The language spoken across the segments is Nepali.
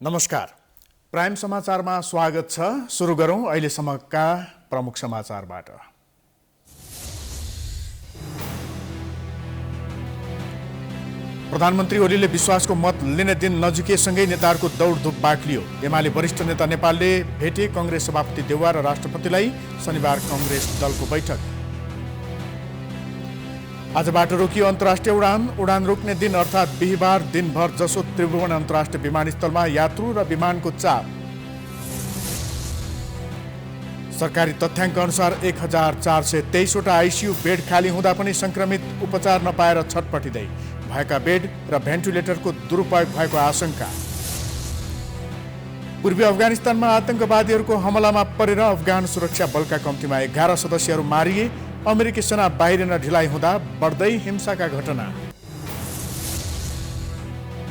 नमस्कार। प्राइम समाचारमा स्वागत छ। सुरु गरौँ अहिलेसम्मका प्रमुख समाचारबाट। प्रधानमन्त्री ओलीले विश्वासको मत लिने दिन नजिकैसँगै नेताहरूको दौडधुप बाक्लियो। एमाले वरिष्ठ नेता नेपालले भेटे कांग्रेस सभापति देउवा र राष्ट्रपतिलाई। शनिबार कांग्रेस दलको बैठक। आजबाट रोकियो अन्तर्राष्ट्रिय उडान रोक्ने दिन अर्थात् बिहिबार दिनभर जसो त्रिभुवन अन्तर्राष्ट्रिय विमानस्थलमा यात्रु र विमानको चाप। सरकारी तथ्याङ्क अनुसार 1423वटा आइसियु बेड खाली हुँदा पनि संक्रमित उपचार नपाएर छटपटिँदै भएका बेड र भेन्टिलेटरको दुरुपयोग भएको आशंका। पूर्वी अफगानिस्तानमा आतंकवादीहरूको हमलामा परेर अफगान सुरक्षा बलका कम्तीमा 11 सदस्यहरू मारिए। अमेरिकी सेना बाहिरिन ढिलाइ हुँदा बढ्दै हिंसाका घटना।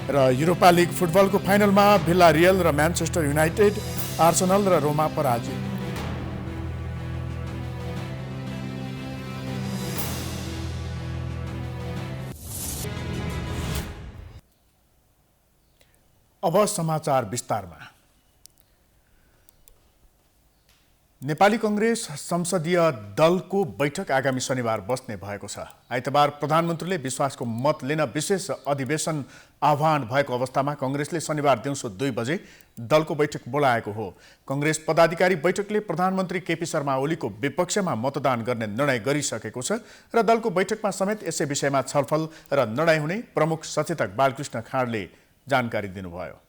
र युरोपा लिग फुटबलको फाइनलमा भिल्लारियल र म्यानचेस्टर युनाइटेड, आर्सेनल र रोमा पराजित। अब समाचार विस्तारमा। नेपाली कांग्रेस संसदीय दलको बैठक आगामी शनिबार बस्ने भएको छ। आइतबार प्रधानमन्त्रीले विश्वासको मत लिन विशेष अधिवेशन आह्वान भएको अवस्थामा कांग्रेसले शनिबार दिउँसो 2 बजे दलको बैठक बोलाएको हो। कांग्रेस पदाधिकारी बैठकले प्रधानमन्त्री केपी शर्मा ओलीको विपक्षमा मतदान गर्ने निर्णय गरिसकेको छ र दलको बैठकमा समेत यसै विषयमा छलफल र निर्णय हुने प्रमुख सचेतक बालकृष्ण खाँडले जानकारी दिनुभयो।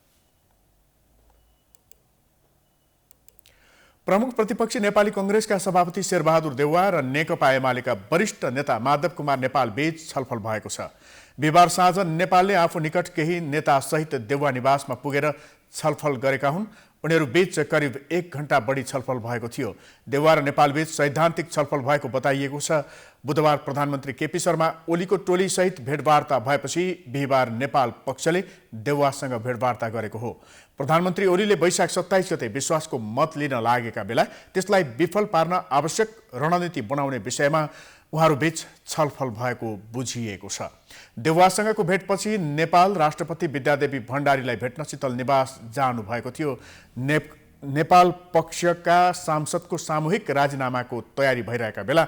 प्रमुख प्रतिपक्षी नेपाली कांग्रेसका सभापति शेरबहादुर देउवा र नेकपा एमालेका वरिष्ठ नेता माधव कुमार नेपाल बीच छलफल भएको छ। बिहिबार साँझ नेपालले आफू निकट केही नेता सहित देउवा निवासमा पुगेर छलफल गरेका हुन्। उनीहरू बीच करिब 1 घण्टा बढी छलफल भएको थियो। देउवा र नेपाल बीच सैद्धान्तिक छलफल भएको बताइएको छ। बुधबार प्रधानमन्त्री केपी शर्मा ओलीको टोली सहित भेटवार्ता भएपछि बिहिबार नेपाल पक्षले देउवासँग भेटवार्ता गरेको हो। प्रधानमन्त्री ओलीले वैशाख 27 गते विश्वासको मत लिन लागेका बेला त्यसलाई विफल पार्न आवश्यक रणनीति बनाउने विषयमा उहाँहरूबीच छलफल भएको बुझिएको छ। देउवासँगको भेटपछि नेपाल राष्ट्रपति विद्यादेवी भण्डारीलाई भेट्न शीतल निवास जानु भएको थियो। नेपाल पक्षका सांसदको सामूहिक राजीनामाको तयारी भइरहेका बेला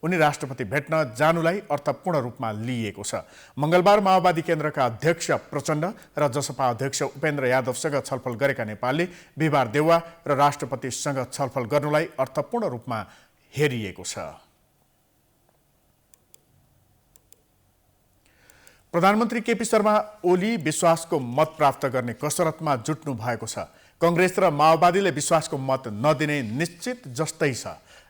उनी राष्ट्रपति भेट्न जानुलाई अर्थपूर्ण रूपमा लिइएको छ। मंगलबार माओवादी केन्द्रका अध्यक्ष प्रचण्ड र जसपा अध्यक्ष उपेन्द्र यादवसँग छलफल गरेका नेपालले बिहिबार देउवा र राष्ट्रपतिसँग छलफल गर्नुलाई अर्थपूर्ण रूपमा हेरिएको छ। प्रधानमन्त्री केपी शर्मा ओली विश्वासको मत प्राप्त गर्ने कसरतमा जुट्नु भएको छ। कांग्रेस र माओवादीले विश्वासको मत नदिने निश्चित जस्तै छ।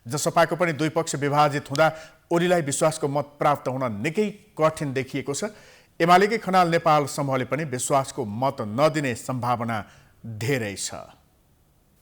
जसपाको पनि 2 पक्ष विभाजित हुँदा ओलीलाई विश्वासको मत प्राप्त हुन निकै कठिन देखिएको छ। एमालेकै खनाल नेपाल समूहले पनि विश्वासको मत नदिने सम्भावना धेरै छ।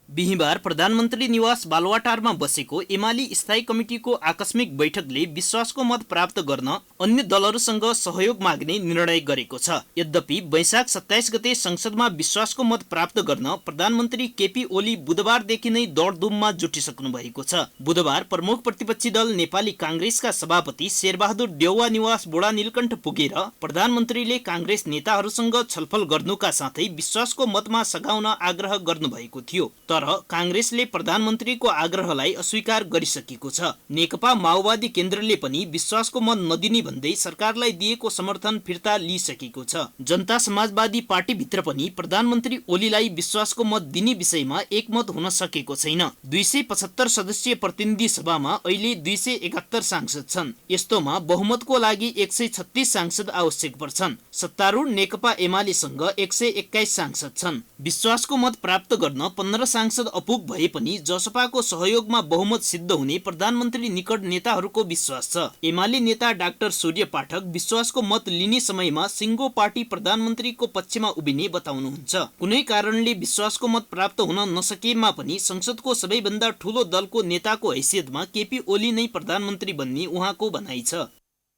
बिहिबार प्रधानमन्त्री निवास बालुवाटारमा बसेको एमाले स्थायी कमिटिको आकस्मिक बैठकले विश्वासको मत प्राप्त गर्न अन्य दलहरूसँग सहयोग माग्ने निर्णय गरेको छ। यद्यपि वैशाख 27 गते संसदमा विश्वासको मत प्राप्त गर्न प्रधानमन्त्री केपी ओली बुधबारदेखि नै दौडधुममा जुटिसक्नु भएको छ। बुधबार प्रमुख प्रतिपक्षी दल नेपाली कांग्रेसका सभापति शेरबहादुर देउवा निवास बुढा नीलकण्ठ पुगेर प्रधानमन्त्रीले कांग्रेस नेताहरूसँग छलफल गर्नुका साथै विश्वासको मतमा सघाउन आग्रह गर्नुभएको थियो। तर कांग्रेसले प्रधानमन्त्रीको आग्रहलाई अस्वीकार गरिसकेको छ। नेकपा माओवादी केन्द्रले पनि विश्वासको मत नदिने भन्दै सरकारलाई दिएको समर्थन फिर्ता लिइसकेको छ। जनता समाजवादी पार्टीभित्र पनि प्रधानमन्त्री ओलीलाई विश्वासको मत दिने विषयमा एकमत हुन सकेको छैन। 275 सदस्यीय प्रतिनिधि सभामा अहिले 271 सांसद छन्। यस्तोमा बहुमतको लागि 136 सांसद आवश्यक पर्छन्। सत्तारूढ नेकपा एमालेसँग 121 सांसद छन्। विश्वासको मत प्राप्त गर्न 15 सांसद अपुग भए पनि जसपाको सहयोगमा बहुमत सिद्ध हुने प्रधानमन्त्री निकट नेताहरूको विश्वास छ। एमाले नेता डाक्टर सूर्य पाठक विश्वासको मत लिने समयमा सिङ्गो पार्टी प्रधानमन्त्रीको पक्षमा उभिने बताउनुहुन्छ। कुनै कारणले विश्वासको मत प्राप्त हुन नसकेमा पनि संसदको सबैभन्दा ठूलो दलको नेताको हैसियतमा केपी ओली नै प्रधानमन्त्री बन्ने उहाँको भनाइ छ।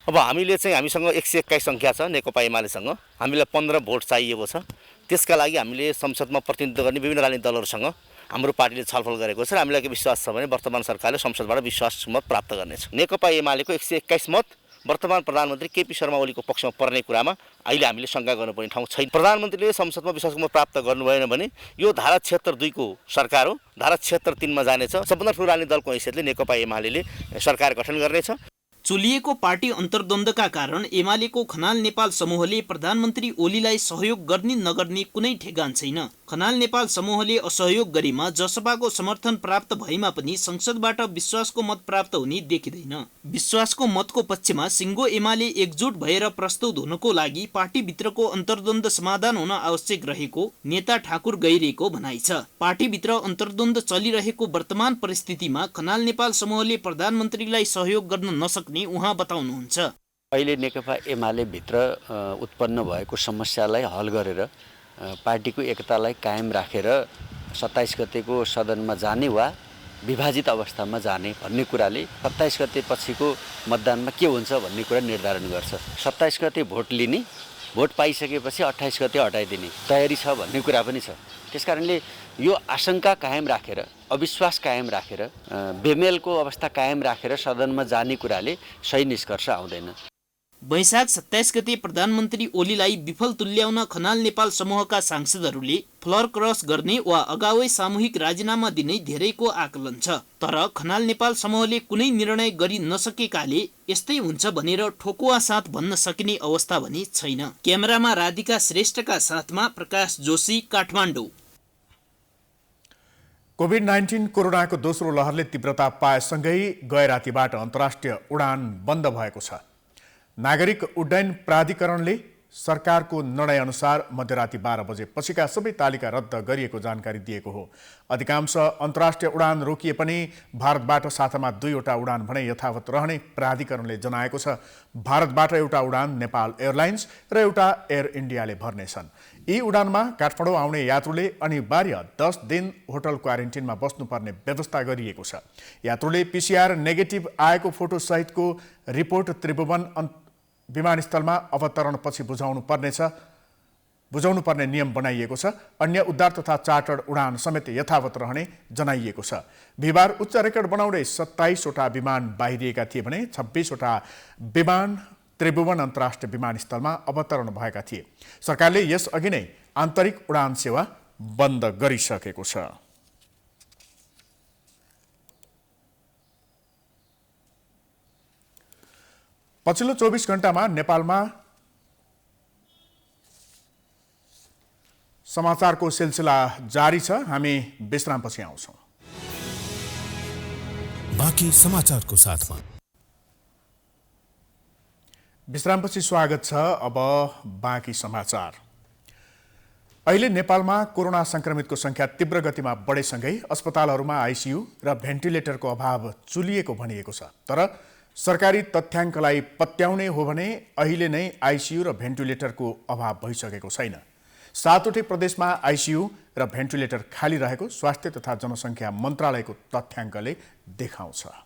अब हामीसँग 121 संख्या छ नेकपा एमालेसँग। हामीलाई 15 भोट चाहिएको छ। त्यसका लागि हामीले संसदमा प्रतिनिधित्व गर्ने विभिन्न राजनीतिक दलहरूसँग हाम्रो पार्टीले छलफल गरेको छ र हामीलाई के विश्वास छ भने वर्तमान सरकारले संसदबाट विश्वास मत प्राप्त गर्नेछ। नेकपा एमालेको 121 मत वर्तमान प्रधानमन्त्री केपी शर्मा ओलीको पक्षमा पर्ने कुरामा अहिले हामीले शङ्का गर्नुपर्ने ठाउँ छैन। प्रधानमन्त्रीले संसदमा विश्वासको मत प्राप्त गर्नु भएन भने यो धारा 76(2) को सरकार हो, धारा 76(3) मा जानेछ। सबभन्दा ठुलो राजनीतिक दलको हैसियतले नेकपा एमाले सरकार गठन गर्नेछ। चुलिएको पार्टी अन्तर्द्वन्द्वका कारण एमालेको खनाल नेपाल समूहले प्रधानमन्त्री ओलीलाई सहयोग गर्ने नगर्ने कुनै ठेगान छैन। खनाल नेपाल समूहले असहयोग गरेमा जसपाको समर्थन प्राप्त भएमा पनि संसदबाट विश्वासको मत प्राप्त हुने देखिँदैन। विश्वासको मतको पक्षमा सिङ्गो एमाले एकजुट भएर प्रस्तुत हुनको लागि पार्टीभित्रको अन्तर्द्वन्द्व समाधान हुन आवश्यक रहेको नेता ठाकुर गैरेको भनाइ छ। पार्टीभित्र अन्तर्द्वन्द्व चलिरहेको वर्तमान परिस्थितिमा खनाल नेपाल समूहले प्रधानमन्त्रीलाई सहयोग गर्न नसक्ने उहाँ बताउनुहुन्छ। अहिले नेकपा एमाले भित्र उत्पन्न भएको समस्यालाई हल गरेर पार्टीको एकतालाई कायम राखेर 27 गतेको सदनमा जाने वा विभाजित अवस्थामा जाने भन्ने कुराले 27 गते पछिको मतदानमा के हुन्छ भन्ने कुरा निर्धारण गर्छ। 27 गते भोट लिने, भोट पाइसकेपछि 28 गते हटाइदिने तयारी छ भन्ने कुरा पनि छ। त्यसकारणले यो आशंका कायम राखेर, अविश्वास कायम राखेर, बेमेलको अवस्था कायम राखेर सदनमा जाने कुराले सही निष्कर्ष आउँदैन। वैशाख 27 गते प्रधानमन्त्री ओलीलाई विफल तुल्याउन खनाल नेपाल समूहका सांसदहरूले फ्लर क्रस गर्ने वा अगावै सामूहिक राजीनामा दिने धेरैको आकलन छ। तर खनाल नेपाल समूहले कुनै निर्णय गरि नसकेकाले यस्तै हुन्छ भनेर ठोकुवा साथ भन्न सकिने अवस्था भने छैन। क्यामेरामा राधिका श्रेष्ठका साथमा प्रकाश जोशी, काठमाडौँ। कोभिड-19 कोरोनाको दोस्रो लहरले तीव्रता पाएसँगै गए रातिबाट अन्तर्राष्ट्रिय उडान बन्द भएको छ। नागरिक उड्डयन प्राधिकरणले सरकारको निर्णय अनुसार मध्यराति 12 बजे पछिका सबै तालिका रद्द गरिएको जानकारी दिएको हो। अधिकांश अन्तर्राष्ट्रिय उडान रोकिए पनि भारतबाट सातामा 2वटा उडान भने यथावत रहने प्राधिकरणले जनाएको छ। भारतबाट एउटा उडान नेपाल एयरलाइन्स र एउटा एयर इन्डियाले भर्नेछन्। यी उडानमा काठमाडौँ आउने यात्रुले अनिवार्य 10 दिन होटल क्वारेन्टिनमा बस्नुपर्ने व्यवस्था गरिएको छ। यात्रुले PCR नेगेटिभ आएको फोटो सहितको रिपोर्ट त्रिभुवन विमानस्थलमा अवतरणपछि बुझाउनु पर्ने नियम बनाइएको छ। अन्य उद्धार तथा चार्टर्ड उडान समेत यथावत रहने जनाइएको छ। बिहिबार उच्च रेकर्ड बनाउँदै 27वटा विमान बाहिरिएका थिए भने 26वटा विमान त्रिभुवन अन्तर्राष्ट्रिय विमानस्थलमा अवतरण भएका थिए। सरकारले यसअघि नै आन्तरिक उडान सेवा बन्द गरिसकेको छ। पछिल्लो 24 घण्टामा नेपालमा समाचारको सिलसिला जारी छ। हामी विश्रामपछि आउँछौँ। बाँकी समाचारको साथमा विश्रामपछि स्वागत छ। अब बाँकी समाचार। अहिले नेपालमा कोरोना संक्रमितको संख्या तीव्र गतिमा बढेसँगै अस्पतालहरूमा आइसियु र भेन्टिलेटरको अभाव चुलिएको भनिएको छ। तर सरकारी तथ्याङ्कलाई पत्याउने हो भने अहिले नै आइसियु र भेन्टिलेटरको अभाव भइसकेको छैन। 7वटै प्रदेशमा आइसियु र भेन्टिलेटर खाली रहेको स्वास्थ्य तथा जनसङ्ख्या मन्त्रालयको तथ्याङ्कले देखाउँछ।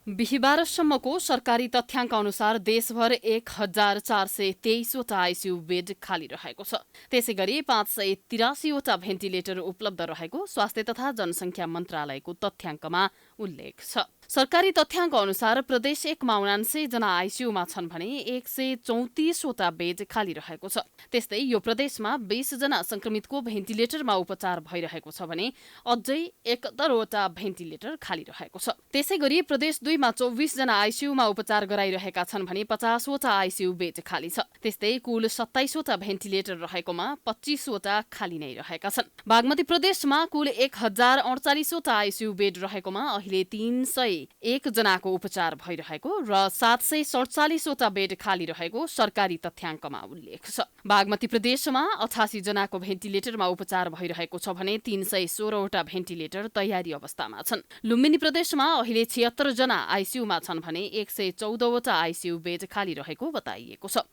बिहिबारसम्मको सरकारी तथ्याङ्क अनुसार देशभर 1423वटा आइसियु बेड खाली रहेको छ। त्यसै गरी 583वटा भेन्टिलेटर उपलब्ध रहेको स्वास्थ्य तथा जनसङ्ख्या मन्त्रालयको तथ्याङ्कमा उल्लेख छ। सरकारी तथ्याङ्क अनुसार प्रदेश 1 मा 79 जना आइसियुमा छन् भने 134वटा बेड खाली रहेको छ। त्यस्तै यो प्रदेशमा 20 जना संक्रमितको भेन्टिलेटरमा उपचार भइरहेको छ भने अझै 71वटा भेन्टिलेटर खाली रहेको छ। त्यसै गरी प्रदेश 2 मा 24 जना आइसियुमा उपचार गराइरहेका छन् भने 50वटा आइसियु बेड खाली छ। त्यस्तै कुल 27वटा भेन्टिलेटर रहेकोमा 25वटा खाली नै रहेका छन्। बागमती प्रदेशमा कुल 1048वटा आइसियु बेड रहेकोमा अहिले 301 जनाको उपचार भइरहेको र 747वटा बेड खाली रहेको सरकारी तथ्याङ्कमा उल्लेख छ। बागमती प्रदेशमा 88 जनाको भेन्टिलेटरमा उपचार भइरहेको छ भने 316वटा भेन्टिलेटर तयारी अवस्थामा छन्। लुम्बिनी प्रदेशमा अहिले 76 जना आइसियुमा छन् भने 114वटा आइसियु बेड खाली रहेको बताइएको छ।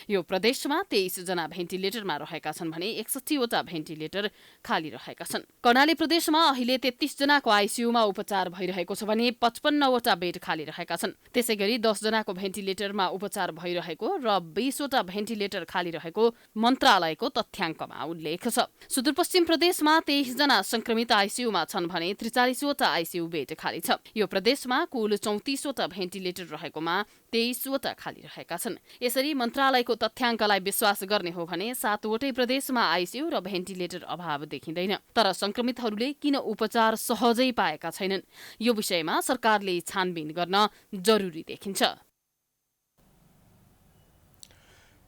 यो प्रदेशमा 23 जना भेन्टिलेटरमा रहेका छन् भने 61वटा भेन्टिलेटर खाली रहेका छन्। कर्णाली प्रदेशमा अहिले 33 जनाको आइसियुमा उपचार भइरहेको छ भने 55वटा बेड खाली रहेका छन्। त्यसै गरी 10 जनाको भेन्टिलेटरमा उपचार भइरहेको र 20वटा भेन्टिलेटर खाली रहेको मन्त्रालयको तथ्याङ्कमा उल्लेख छ। सुदूरपश्चिम प्रदेशमा 23 जना संक्रमित आइसियुमा छन् भने 43वटा आइसियु बेड खाली छ। यो प्रदेशमा कुल 34वटा भेन्टिलेटर रहेकोमा 23वटा खाली रहेका छन्। यसरी मन्त्रालयको तथ्याङ्कलाई विश्वास गर्ने हो भने 7वटै प्रदेशमा आइसियु र भेन्टिलेटर अभाव देखिँदैन। तर संक्रमितहरूले किन उपचार सहजै पाएका छैनन्, यो विषयमा सरकारले छानबिन गर्न जरुरी देखिन्छ।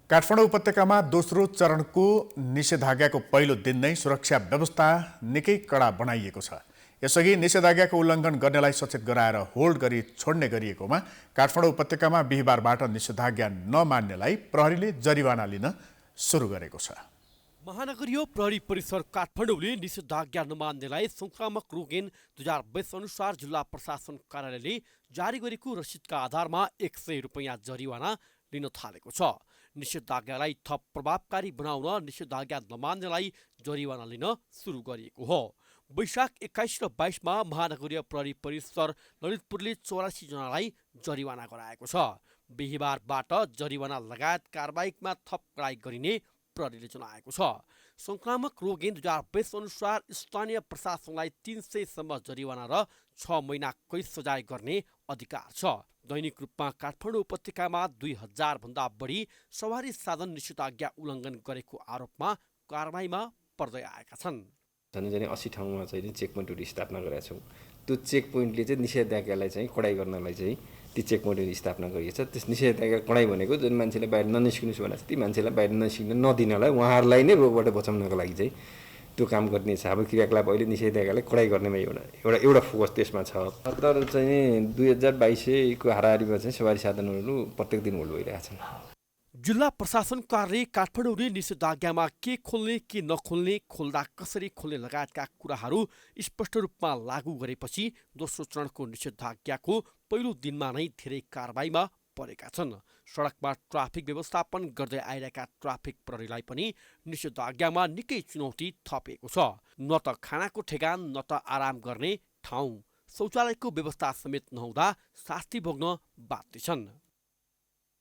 काठमाडौँ उपत्यकामा दोस्रो चरणको निषेधाज्ञाको पहिलो दिन नै सुरक्षा व्यवस्था निकै कडा बनाइएको छ। यसअघि निषेधाज्ञाको उल्लङ्घन गर्नेलाई सचेत गराएर होल्ड गरी छोड्ने गरिएकोमा काठमाडौँ उपत्यकामा बिहिबारबाट निषेधाज्ञा नमान्नेलाई प्रहरीले जरिवाना लिन सुरु गरेको छ। महानगरीय प्रहरी परिसर काठमाडौँले निषेधाज्ञा नमान्नेलाई संक्रामक रोग ऐन 2022 अनुसार जिल्ला प्रशासन कार्यालयले जारी गरेको रसिदका आधारमा 100 रुपैयाँ जरिवाना लिन थालेको छ। निषेधाज्ञालाई थप प्रभावकारी बनाउन निषेधाज्ञा नमान्नेलाई जरिवाना लिन सुरु गरिएको हो। वैशाख 21 र 22 मा महानगरीय प्रहरी परिसर ललितपुरले 84 जनालाई जरिवाना गराएको छ। बिहिबारबाट जरिवाना लगायत कारबाहीमा थप कडाई गरिने प्रहरीले जनाएको छ। संक्रामक रोग ऐन 2022 अनुसार स्थानीय प्रशासनलाई 300 सम्म जरिवाना र 6 महिना कैद सजाय गर्ने अधिकार छ। दैनिक रूपमा काठमाडौँ उपत्यकामा 2000 भन्दा बढी सवारी साधन निषेधाज्ञा उल्लङ्घन गरेको आरोपमा कारबाहीमा पर्दै आएका छन्। झन् 80 ठाउँमा चाहिँ चेक पोइन्टहरू स्थापना गरेका छौँ। त्यो चेक पोइन्टले चाहिँ निषेधाज्ञालाई चाहिँ कडाई गर्नलाई चाहिँ ती चेक पोइन्टहरू स्थापना गरिएको छ। त्यस निषेधाज्ञा कडाई भनेको जुन मान्छेलाई बाहिर ननिस्किनुहोस् भनेको छ ती मान्छेलाई बाहिर ननिस्किन नदिनलाई उहाँहरूलाई नै रोगबाट बचाउनको लागि चाहिँ त्यो काम गर्ने छ। अब क्रियाकलाप अहिले निषेधाज्ञालाई कडाई गर्नेमा एउटा फोकस त्यसमा छ। तर चाहिँ 2022 को हाराहारीमा चाहिँ सवारी साधनहरू प्रत्येक दिन होल्ड भइरहेका छन्। जिल्ला प्रशासन कार्यालय काठमाडौँले निषेधाज्ञामा के खोल्ने के नखोल्ने, खोल्दा कसरी खोल्ने लगायतका कुराहरू स्पष्ट रूपमा लागू गरेपछि दोस्रो चरणको निषेधाज्ञाको पहिलो दिनमा नै धेरै कारबाहीमा परेका छन्। सडकमा ट्राफिक व्यवस्थापन गर्दै आइरहेका ट्राफिक प्रहरीलाई पनि निषेधाज्ञामा निकै चुनौती थपिएको छ। न त खानाको ठेगान, न त आराम गर्ने ठाउँ, शौचालयको व्यवस्था समेत नहुँदा शास्ति भोग्न बाध्य छन्।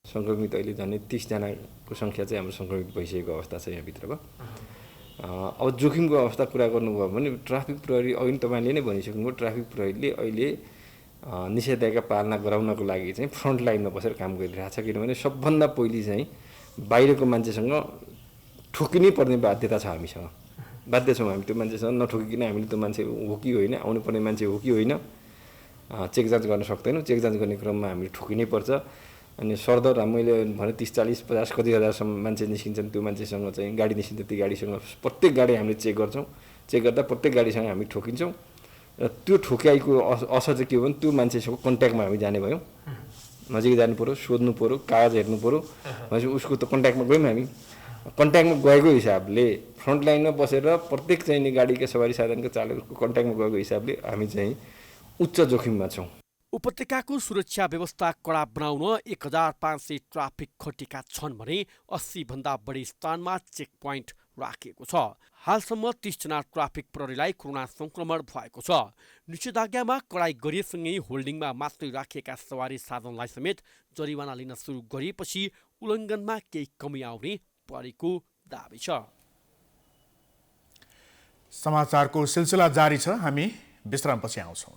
संक्रमित अहिले झन् 30 जनाको सङ्ख्या चाहिँ हाम्रो संक्रमित भइसकेको अवस्था छ यहाँभित्रको। अब जोखिमको अवस्था कुरा गर्नुभयो भने ट्राफिक प्रहरी अघि तपाईँले नै भनिसक्नुभयो, ट्राफिक प्रहरीले अहिले निषेधाज्ञा पालना गराउनको लागि चाहिँ फ्रन्ट लाइनमा बसेर काम गरिरहेको छ। किनभने सबभन्दा पहिले चाहिँ बाहिरको मान्छेसँग ठोकिनै पर्ने बाध्यता छ हामीसँग। बाध्य छौँ हामी त्यो मान्छेसँग नठोकिकन हामीले त्यो मान्छे हो कि होइन, आउनुपर्ने मान्छे हो कि होइन चेक जाँच गर्न सक्दैनौँ। चेक जाँच गर्ने क्रममा हामीले ठोकिनै पर्छ। अनि सरदर मैले भने 30, 40, 50 कति हजारसम्म मान्छे निस्किन्छन् त्यो मान्छेसँग चाहिँ गाडी निस्किन्छ। ती गाडीसँग प्रत्येक गाडी हामीले चेक गर्छौँ। चेक गर्दा प्रत्येक गाडीसँग हामी ठोकिन्छौँ र त्यो ठोक्याइको असर चाहिँ के हो भने त्यो मान्छेसँग कन्ट्याक्टमा हामी जाने भयौँ। नजिक जानु पऱ्यो, सोध्नु पऱ्यो, कागज हेर्नु पऱ्यो। भनेपछि उसको त कन्ट्याक्टमा गयौँ हामी। कन्ट्याक्टमा गएको हिसाबले फ्रन्ट लाइनमा बसेर प्रत्येक चाहिँ नि गाडीका सवारी साधनका चालकको कन्ट्याक्टमा गएको हिसाबले हामी चाहिँ उच्च जोखिममा छौँ। उपत्यकाको सुरक्षा व्यवस्था कडा बनाउन 1500 ट्राफिक खटिएका छन् भने 80 भन्दा बढी स्थानमा चेक पोइन्ट राखिएको छ। हालसम्म 30 जना ट्राफिक प्रहरीलाई कोरोना संक्रमण भएको छ। निषेधाज्ञामा कडाई गरिएसँगै होल्डिङमा मात्रै राखिएका सवारी साधनलाई समेत जरिवाना लिन सुरु गरिएपछि उल्लङ्घनमा केही कमी आउने परेको दाबी छ। समाचारको सिलसिला जारी छ। हामी विश्रामपछि आउँछौँ।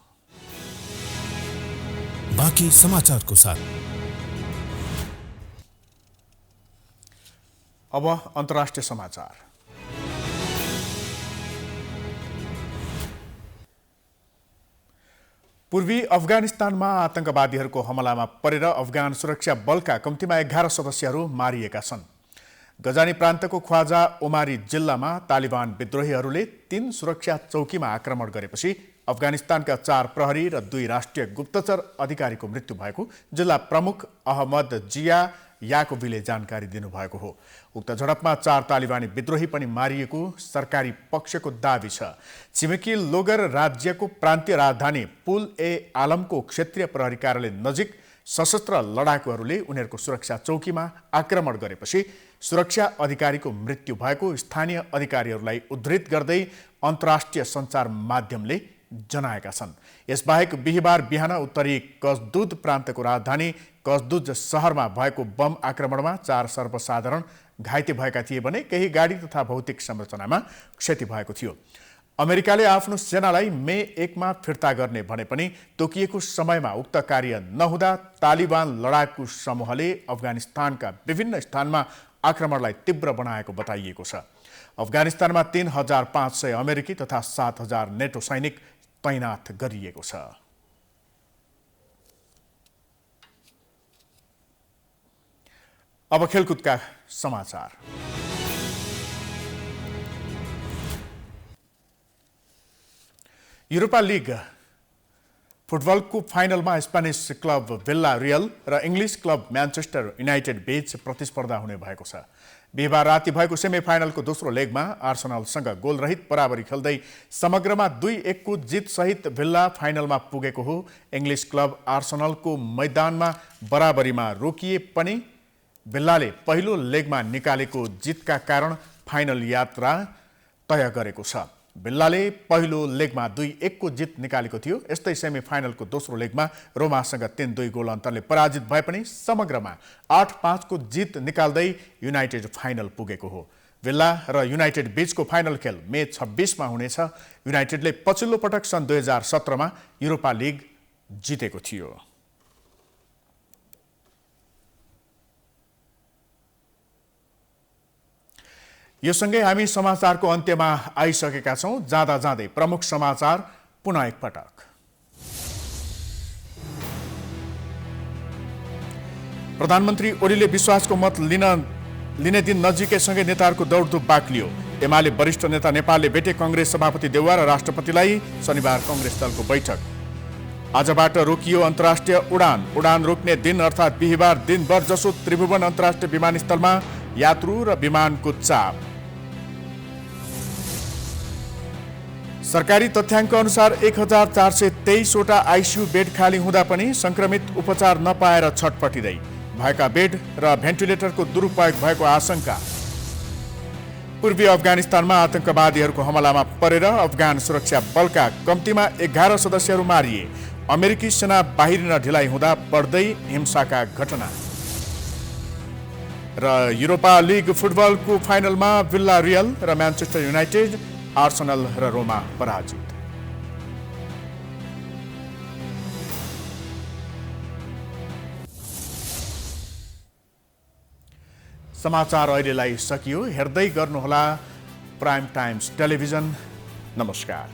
बाँकी समाचारको साथ अब अन्तर्राष्ट्रिय समाचार। पूर्वी अफगानिस्तानमा आतंकवादीहरूको हमलामा परेर अफगान सुरक्षा बलका कम्तीमा 11 सदस्यहरू मारिएका छन्। गजानी प्रान्तको ख्वाजा ओमारी जिल्लामा तालिबान विद्रोहीहरूले 3 सुरक्षा चौकीमा आक्रमण गरेपछि अफगानिस्तानका 4 प्रहरी र 2 राष्ट्रिय गुप्तचर अधिकारीको मृत्यु भएको जिल्ला प्रमुख अहमद जिया याकोबीले जानकारी दिनुभएको हो। उक्त झडपमा 4 तालिबानी विद्रोही पनि मारिएको सरकारी पक्षको दाबी छ। छिमेकी लोगर राज्यको प्रान्तीय राजधानी पुल ए आलमको क्षेत्रीय प्रहरी कार्यालय नजिक सशस्त्र लडाकुहरूले उनीहरूको सुरक्षा चौकीमा आक्रमण गरेपछि सुरक्षा अधिकारीको मृत्यु भएको स्थानीय अधिकारीहरूलाई उद्धृत गर्दै अन्तर्राष्ट्रिय सञ्चार माध्यमले जनाएका छन्। यसबाहेक बिहिबार बिहान उत्तरी कसदुद प्रान्तको राजधानी कसदुद सहरमा भएको बम आक्रमणमा 4 सर्वसाधारण घाइते भएका थिए भने केही गाडी तथा भौतिक संरचनामा क्षति भएको थियो। अमेरिकाले आफ्नो सेनालाई मे 1 मा फिर्ता गर्ने भने पनि तोकिएको समयमा उक्त कार्य नहुँदा तालिबान लडाकु समूहले अफगानिस्तानका विभिन्न स्थानमा आक्रमणलाई तीव्र बनाएको बताइएको छ। अफगानिस्तानमा 3500 अमेरिकी तथा 7000 नेटो सैनिक तैनात गरिएको छ। अब खेलकुदका समाचार। यूरोपा लीग फुटबलको फाइनलमा स्पेनिस क्लब विल्ला रियल र इङ्ग्लिस क्लब म्यान्चेस्टर युनाइटेड बीच प्रतिस्पर्धा हुने भएको छ। बिहिबार राति भएको सेमी फाइनलको दोस्रो लेगमा आर्सेनलसँग गोलरहित बराबरी खेल्दै समग्रमा 2-1 को जितसहित विल्ला फाइनलमा पुगेको हो। इङ्ग्लिस क्लब आर्सेनलको मैदानमा बराबरीमा रोकिए पनि विल्लाले पहिलो लेगमा निकालेको जितका कारण फाइनल यात्रा तय गरेको छ। विल्लाले पहिलो लेगमा 2-1 को जित निकालेको थियो। यस्तै सेमी फाइनलको दोस्रो लेगमा रोमासँग 3-2 गोल अन्तरले पराजित भए पनि समग्रमा 8-5 को जित निकाल्दै युनाइटेड फाइनल पुगेको हो। विल्ला र युनाइटेड बीचको फाइनल खेल मे 26 मा हुनेछ। युनाइटेडले पछिल्लो पटक सन् 2017 मा युरोपा लिग जितेको थियो। यो सँगै हामी समाचारको अन्त्यमा आइसकेका छौं। जाँदा जाँदै प्रमुख समाचार पुनः एकपटक। प्रधानमन्त्री ओलीले विश्वासको मत लिने दिन नजिकैसँगै नेताहरूको दौडधुप बाक्लियो। एमाले वरिष्ठ नेता नेपालले भेटे कांग्रेस सभापति देउवा र राष्ट्रपतिलाई। शनिबार कांग्रेस दलको बैठक। आजबाट रोकियो अन्तर्राष्ट्रिय उडान। उडान रोक्ने दिन अर्थात् बिहिबार दिनभर जसो त्रिभुवन अन्तर्राष्ट्रिय विमानस्थलमा यात्रु र विमानको चाप। सरकारी तथ्याङ्क अनुसार 1423 वटा आइसियु बेड खाली हुँदा पनि संक्रमित उपचार नपाएर छटपटिँदै। भएका बेड र भेन्टिलेटरको दुरुपयोग भएको आशंका। पूर्वी अफगानिस्तानमा आतंकवादीहरूको हमलामा परेर अफगान सुरक्षा बलका कम्तीमा 11 सदस्यहरू मारिए। अमेरिकी सेना बाहिरिन ढिलाइ हुँदा बढ्दै हिंसाका घटना। र युरोपा लिग फुटबलको फाइनलमा विल्ला रियल र म्यान्चेस्टर युनाइटेड, आर्सेनल र रोमा पराजित। समाचार अहिलेलाई सकियो। हेर्दै गर्नुहोला प्राइम टाइम्स टेलिभिजन। नमस्कार।